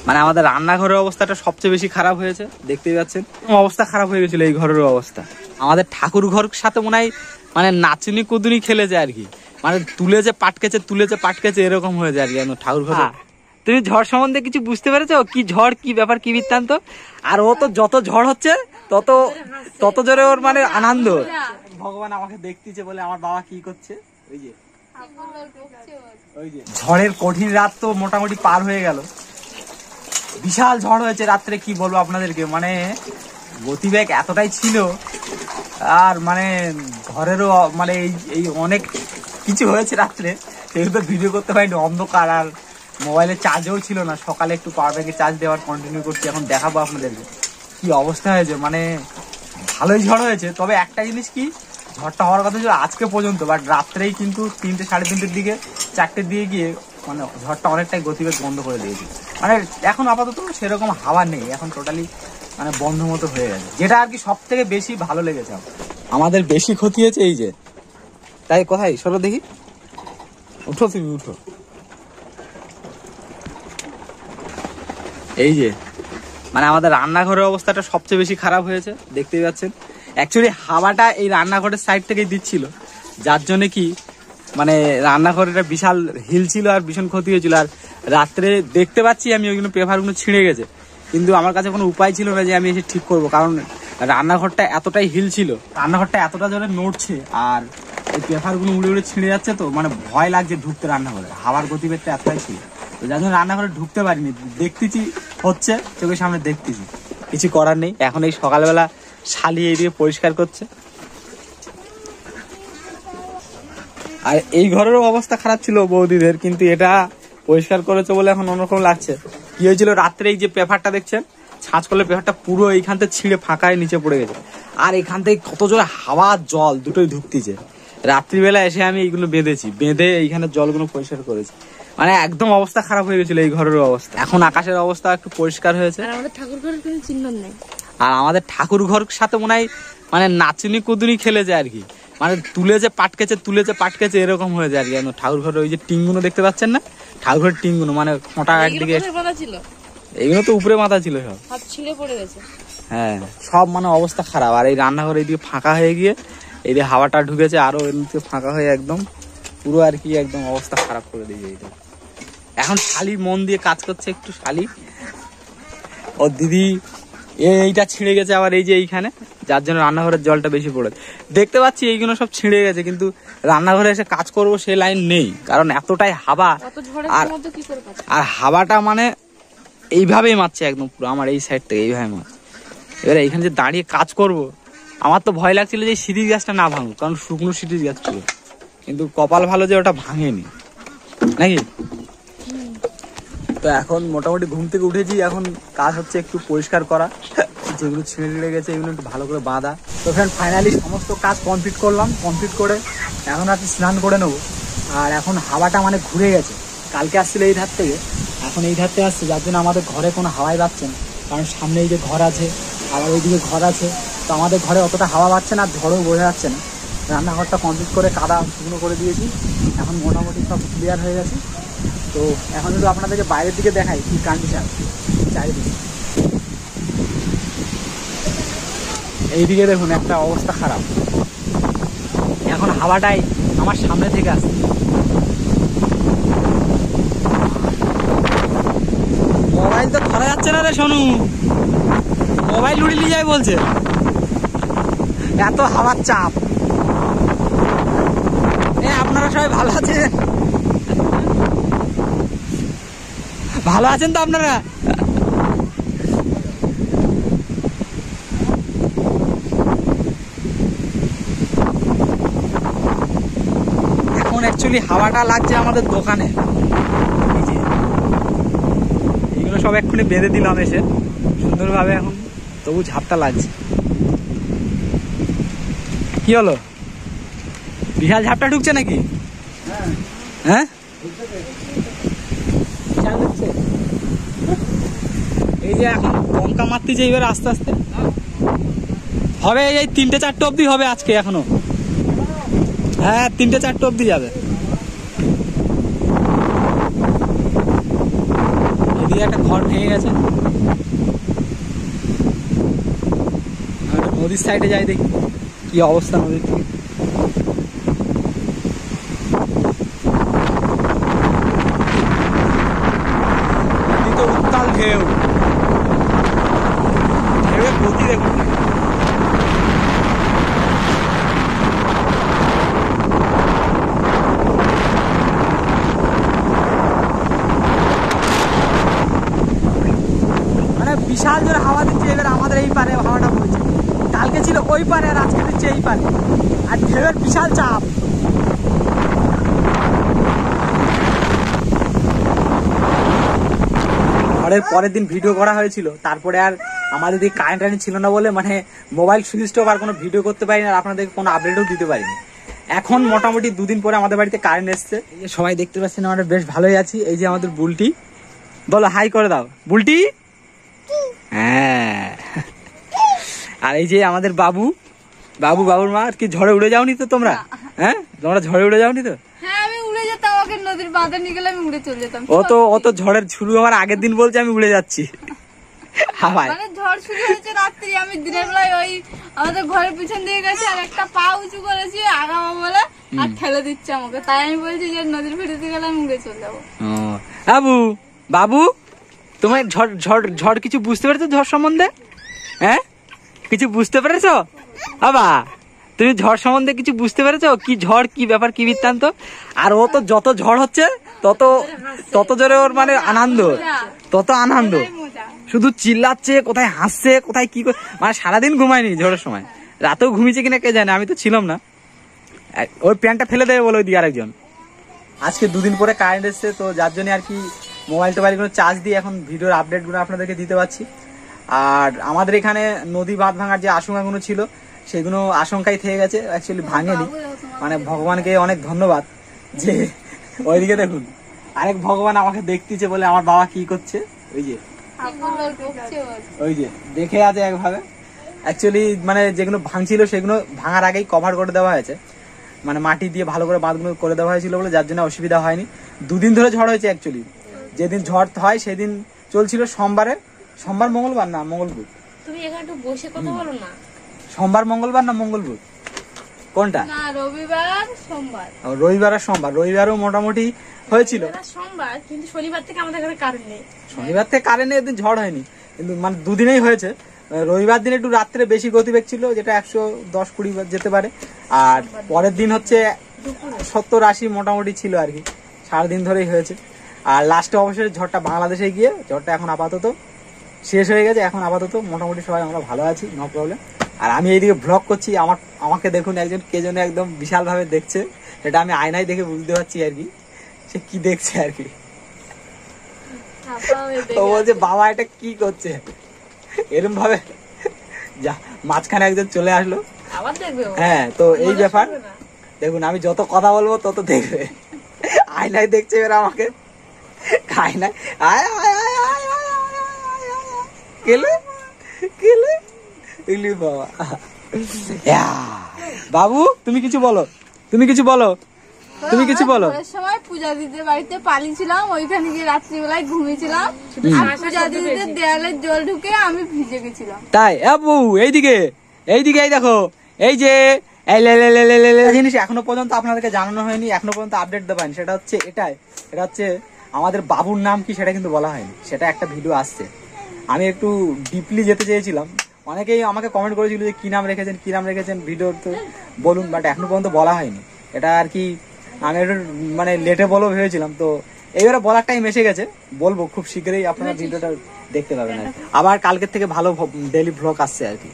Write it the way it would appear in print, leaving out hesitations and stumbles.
মানে আমাদের রান্নাঘরের অবস্থাটা সবচেয়ে বেশি খারাপ হয়েছে, দেখতেই পাচ্ছেন অবস্থা খারাপ হয়ে গেছিল এই ঘরের অবস্থা। আমাদের ঠাকুর ঘর সাথে মনে হয় মানে নাচুনি কুদুনি খেলেছে আর কি, মানে তুলেছে পাটকেছে এরকম হয়ে যায় আর কি ঠাকুর ঘর। তুমি ঝড় সম্বন্ধে কিছু বুঝতে পেরেছো? কি ঝড়, কি ব্যাপার, কি বৃত্তান্ত? আর ও তো যত ঝড় হচ্ছে তত জোরে ওর মানে আনন্দ। ভগবান আমাকে দেখতেছে বলে আমার বাবা কি করছে, ওই যে ঝড়ের কঠিন রাত তো মোটামুটি পার হয়ে গেল। বিশাল ঝড় হয়েছে রাত্রে, কি বলবো আপনাদেরকে, মানে গতিবেগ এতটাই ছিল আর মানে ঘরেরও মানে এই অনেক কিছু হয়েছে রাত্রে, সেগুলো ভিডিও করতে পারিনি, অন্ধকার আর মোবাইলে চার্জও ছিল না। সকালে একটু পাওয়ার ব্যাংকে চার্জ দেওয়ার কন্টিনিউ করছি, এখন দেখাবো আপনাদেরকে কি অবস্থা হয়েছে। মানে ভালোই ঝড় হয়েছে, তবে একটা জিনিস কি, ঝড়টা হওয়ার কথা ছিল আজকে পর্যন্ত, বাট রাত্রেই কিন্তু 3টে সাড়ে 3টের দিকে 4টের দিকে গিয়ে মানে ঝড়টা অনেকটাই গতিবেগ বন্ধ করে দিয়েছে। মানে এখন আপাতত সেরকম হাওয়া নেই, এখন টোটালি মানে বন্ধ মতো হয়ে গেছে, যেটা আর কি সব থেকে বেশি ভালো লেগেছে। আমাদের বেশি ক্ষতি হয়েছে এই যে, তাই কোথায় সরো দেখি, উঠো তুমি উঠো, এই যে মানে আমাদের রান্নাঘরের অবস্থাটা সবচেয়ে বেশি খারাপ হয়েছে, দেখতেই পাচ্ছেন। অ্যাকচুয়ালি হাওয়াটা এই রান্নাঘরের সাইড থেকেই দিচ্ছিল, যার জন্য কি মানে রান্নাঘরের বিশাল হিল ছিল আর ভীষণ ক্ষতি হয়েছিল। আর রাত্রে দেখতে পাচ্ছি আমি ওইগুলো পেপারগুলো ছিঁড়ে গেছে, কিন্তু আমার কাছে কোনো উপায় ছিল না যে আমি এসে ঠিক করবো, কারণ রান্নাঘরটা এতটাই হিল ছিল, রান্নাঘরটা এতটা জোরে নড়ছে আর এই পেপারগুলো উড়ে উড়ে ছিঁড়ে যাচ্ছে, তো মানে ভয় লাগছে ঢুকতে রান্নাঘরে, হাওয়ার গতিবেগটা এতটাই ছিল, তো যার জন্য রান্নাঘরে ঢুকতে পারিনি। দেখতেছি হচ্ছে, চোখের সামনে দেখতেছি, কিছু করার নেই। এখন এই সকালবেলা শালি এদিকে পরিষ্কার করছে। আর এই ঘরেরও অবস্থা খারাপ ছিল বৌদিদের, কিন্তু এটা পরিষ্কার করেছে বলে এখন অন্যরকম লাগছে। কি হয়েছিল রাত্রে, এই যে পেপারটা দেখছেন ছাঁচ করলে পেপারটা পুরো এইখান থেকে ছিঁড়ে ফাঁকায় নিচে পড়ে গেছে, আর এখান থেকে কত জোরে হাওয়া জল দুটোই ঢুকতেছে। রাত্রিবেলা এসে আমি এইগুলো বেঁধে এইখানে জলগুলো পরিষ্কার করেছি, মানে একদম অবস্থা খারাপ হয়ে গেছিল এই ঘরের অবস্থা। এখন আকাশের অবস্থা একটু পরিষ্কার হয়েছে, আর আমাদের ঠাকুর ঘরের কোনো চিহ্ন নেই। আর আমাদের ঠাকুর ঘর সাথে মনে হয় মানে নাচুনি কুদুনি খেলেছে আর কি, মানে তুলেছে পাটকেছে এরকম হয়ে যায় আর কি ঠাকুর ঘরের। ওই যে টিনগুলো দেখতে পাচ্ছেন না, ঠাকুর ঘরের টিনগুলো মানে মোটা একদিকে, এইগুলো তো উপরে মাথা ছিল, সব ছিঁড়ে পড়ে গেছে। হ্যাঁ, সব মানে অবস্থা খারাপ। আর এই রান্নাঘর এইদিকে ফাঁকা হয়ে গিয়ে এই যে হাওয়াটা ঢুকেছে, আরো এদিকে ফাঁকা হয়ে একদম পুরো আর কি একদম অবস্থা খারাপ করে দিয়েছে এইটা। এখন শালি মন দিয়ে কাজ করছে একটু, শালি ও দিদি এইটা ছিঁড়ে গেছে আবার এই যে এইখানে, যার জন্য রান্নাঘরের জলটা বেশি পড়েছে। দেখতে পাচ্ছি এইগুলো সব ছিঁড়ে গেছে, কিন্তু রান্নাঘরে এসে কাজ করবো সে লাইন নেই, কারণ এতটাই হাওয়া। আর হাওয়াটা মানে এইভাবেই মারছে একদম পুরো আমার এই সাইড থেকে, এইভাবে মারছে। এবারে এইখানে যে দাঁড়িয়ে কাজ করব, আমার তো ভয় লাগছিল যে সিরিজ গাছটা না ভাঙুক, কারণ শুকনো সিরিজ গাছ ছিল, কিন্তু কপাল ভালো যে ওটা ভাঙেনি নাকি। তো এখন মোটামুটি ঘুম থেকে উঠেছি, এখন কাজ হচ্ছে একটু পরিষ্কার করা, যেগুলো ছিঁড়ে গেছে এগুলো একটু ভালো করে বাঁধা। তো ফ্রেন্ড ফাইনালি সমস্ত কাজ কমপ্লিট করলাম, কমপ্লিট করে এখন আর স্নান করে নেবো। আর এখন হাওয়াটা মানে ঘুরে গেছে, কালকে আসছিল এই ধার থেকে, এখন এই ধার থেকে আসছে, যার জন্য আমাদের ঘরে কোনো হাওয়াই পাচ্ছে না, কারণ সামনে এই যে ঘর আছে আবার ওইদিকে ঘর আছে, তো আমাদের ঘরে অতটা হাওয়া পাচ্ছে না, ঝড়ও বোঝা যাচ্ছে না। রান্নাঘরটা কমপ্লিট করে কাদা শুকনো করে দিয়েছি, এখন মোটামুটি সব ক্লিয়ার হয়ে গেছে। তো এখন যদি আপনাদেরকে বাইরের দিকে দেখাই কি কন্ডিশন চারিদিকে, এইদিকে দেখুন একটা অবস্থা খারাপ। এখন হাওয়াটাই আমার সামনে থেকে আসছে, মোবাইল তো ধরা যাচ্ছে না রে সোনু, মোবাইল উড়ে নিয়ে যায় বলছে, এত হাওয়ার চাপ। আপনারা সবাই ভালো আছেন? ভালো আছেন তো আপনারা? এখন অ্যাকচুয়ালি হাওয়াটা লাগছে আমাদের দোকানে, এইগুলো সব এক্ষুনি বেঁধে দিলাম এসে সুন্দরভাবে, এখন তবু ঝাপটা লাগছে। কি হলো, বিশাল ঝাপটা ঢুকছে নাকি? হ্যাঁ, এই যে এখন দমকা মারতেছে, এইবার আস্তে আস্তে হবে, এই 3টে 4টে অবধি হবে আজকে এখনো। হ্যাঁ, 3টে 4টে অবধি যাবে। ওদিকে একটা ঘর ভেঙে গেছে। নদীর সাইডে যাই দেখি কি অবস্থা নদীর থেকে। নদী তো উত্তাল ঢেউ, ঢেউয়ের গতি দেখুন। মানে বিশাল জোরে হাওয়া দিচ্ছে। এবার আমাদের এই পারে হাওয়াটা বইছে, কালকে ছিল ওই পারে আর আজকে দিচ্ছে এই পারে, আর ঢেউয়ের বিশাল চাপ। ঝড়ের পরের দিন ভিডিও করা হয়েছিল, তারপরে আর আমাদের দিকে কারেন্ট ছিল না বলে মানে মোবাইল সুইচ অফ, আর কোনো ভিডিও করতে পারিনি, আর আপনাদেরকে কোনো আপডেটও দিতে পারিনি। এখন মোটামুটি 2 দিন পরে আমাদের বাড়িতে কারেন্ট এসছে। এই যে সবাই দেখতে পাচ্ছেন আমরা বেশ ভালোই আছি। এই যে আমাদের বুলটি, বলো হাই করে দাও বুলটি। হ্যাঁ, আর এই যে আমাদের বাবুর মা। কি ঝড়ে উড়ে যাওনি তো তোমরা? হ্যাঁ, তোমরা ঝড়ে উড়ে যাওনি তো? হ্যাঁ আমি উড়ে যেতাম, ওকে নদীর বাঁধে নিয়ে গেলে আমি উড়ে চলে যেতাম। অত ঝড়ের শুরু হওয়ার আগের দিন বলছে আমি উড়ে যাচ্ছি হাওয়ায়। মানে ঝড় শুরু হয়েছে রাত্রি, আমি দিনের বেলায় ওই আমাদের ঘরের পিছন দিকে গেছি আর একটা পা উঁচু করেছি আগাবো বলে, আর ঠেলে দিচ্ছে আমাকে। তাই আমি বলছি যে নদীর ভিড়িতে গেলে আমি উড়ে চলে যাবো। বাবু তোমার ঝড় কিছু বুঝতে পেরেছো? ঝড় সম্বন্ধে হ্যাঁ কিছু বুঝতে পেরেছো? বাবা তুমি ঝড় সম্বন্ধে কিছু বুঝতে পেরেছো? কি ঝড়, কি ব্যাপার, কি বৃত্তান্ত? আর ও তো যত ঝড় হচ্ছে তত জোরে ওর মানে আনন্দ, তত আনন্দ। শুধু চিল্লাচ্ছে, কোথায় হাসছে, কোথায় কি মানে সারাদিন ঘুমায়নি ঝড়ের সময়। রাতেও ঘুমিয়েছে কিনা কে জানে, আমি তো ছিলাম না। ওর প্যান্টটা ফেলে দেবে বলে ওইদিকে আরেকজন। আজকে 2 দিন পরে কারেন্ট এসছে, তো যার জন্য আর কি মোবাইল টোবাইলগুলো চার্জ দিয়ে এখন ভিডিওর আপডেটগুলো আপনাদেরকে দিতে পারছি। আর আমাদের এখানে নদী বাঁধ ভাঙার যে আশঙ্কাগুলো ছিল সেগুলো আশঙ্কাই থেকে গেছে, অ্যাকচুয়ালি ভাঙেনি। মানে ভগবানকে অনেক ধন্যবাদ যে ওইদিকে দেখুন আরেক ভগবান আমাকে দেখতেছে বলে আমার বাবা কি করছে ওই যে দেখে আছে একভাবে। অ্যাকচুয়ালি মানে যেগুলো ভাঙছিল সেগুলো ভাঙার আগেই কভার করে দেওয়া হয়েছে, মানে মাটি দিয়ে ভালো করে বাঁধগুলো করে দেওয়া হয়েছিল বলে যার জন্য অসুবিধা হয়নি। 2 দিন ধরে ঝড় হয়েছে। অ্যাকচুয়ালি যেদিন ঝড় হয় সেদিন চলছিল সোমবার মঙ্গলবার না মঙ্গলবার, তুমি এখানে একটু বসে কথা বলো না। সোমবার মঙ্গলবার না মঙ্গলবার কোনটা? না রবিবার সোমবার। রবিবার আর সোমবার। রবিবারও মোটামুটি হয়েছিল, সোমবার কিন্তু শনিবার থেকে আমাদের এখানে কারেন্ট নেই। শনিবার থেকে কারেন্ট নেই, এদিন ঝড় হয়নি কিন্তু মানে 2 দিনেই হয়েছে। রবিবার দিন একটু রাত্রে বেশি গতিবেগ ছিল, যেটা 110-120 যেতে পারে। আর পরের দিন হচ্ছে 70-80 মোটামুটি ছিল আর কি, সারাদিন ধরেই হয়েছে। আর লাস্টে অবশ্যই ঝড়টা বাংলাদেশে গিয়ে ঝড়টা এখন আপাতত শেষ হয়ে গেছে। এখন আপাতত মোটামুটি সবাই আমরা ভালো আছি, নো প্রবলেম। আর আমি এইদিকে ব্লগ করছি, আমাকে দেখুন একজন কে যেন একদম বিশাল ভাবে দেখছে, সেটা আমি আয়নায় দেখে বুঝতে পারছি আর কি সে কি দেখছে আর কি। তো বলছে বাবা এটা কি করছে এরকম ভাবে। যা মাঝখানে একজন চলে আসলো। হ্যাঁ, তো এই ব্যাপার দেখুন, আমি যত কথা বলবো তত দেখবে। আয়নায় দেখছে এবার আমাকে, আয়নায় আয় আয় আয় আয় কেলে বাবা। বাবু তুমি কিছু বলো, তুমি কিছু বলো। সময় পূজা দিতে বাড়িতে পালিয়েছিলাম, ওইখানে গিয়ে রাত্রিবেলায় ঘুমিয়েছিলাম। আর পূজা দিতে দেয়ালের জল ঢুকে আমি ভিজে গেছিলাম। তাই বাবু এইদিকে এই দেখো, এই যে জিনিস এখনো পর্যন্ত আপনাদেরকে জানানো হয়নি, এখনো পর্যন্ত আপডেট দেওয়া হয়নি। সেটা হচ্ছে এটা হচ্ছে আমাদের বাবুর নাম কি সেটা কিন্তু বলা হয়নি, সেটা একটা ভিডিও আসছে। আমি একটু ডিপলি যেতে চেয়েছিলাম, অনেকেই আমাকে কমেন্ট করেছিল যে কি নাম রেখেছেন ভিডিও তো বলুন, বাট এখনো পর্যন্ত বলা হয়নি। এটা আর কি আমি একটু মানে লেটে বলো ভেবেছিলাম, তো এইবারে বলার টাইম এসে গেছে, বলবো খুব শীঘ্রই আপনারা ভিডিওটা দেখতে পাবেন। আবার কালকের থেকে ভালো ডেইলি ভ্লগ আসছে আর কি।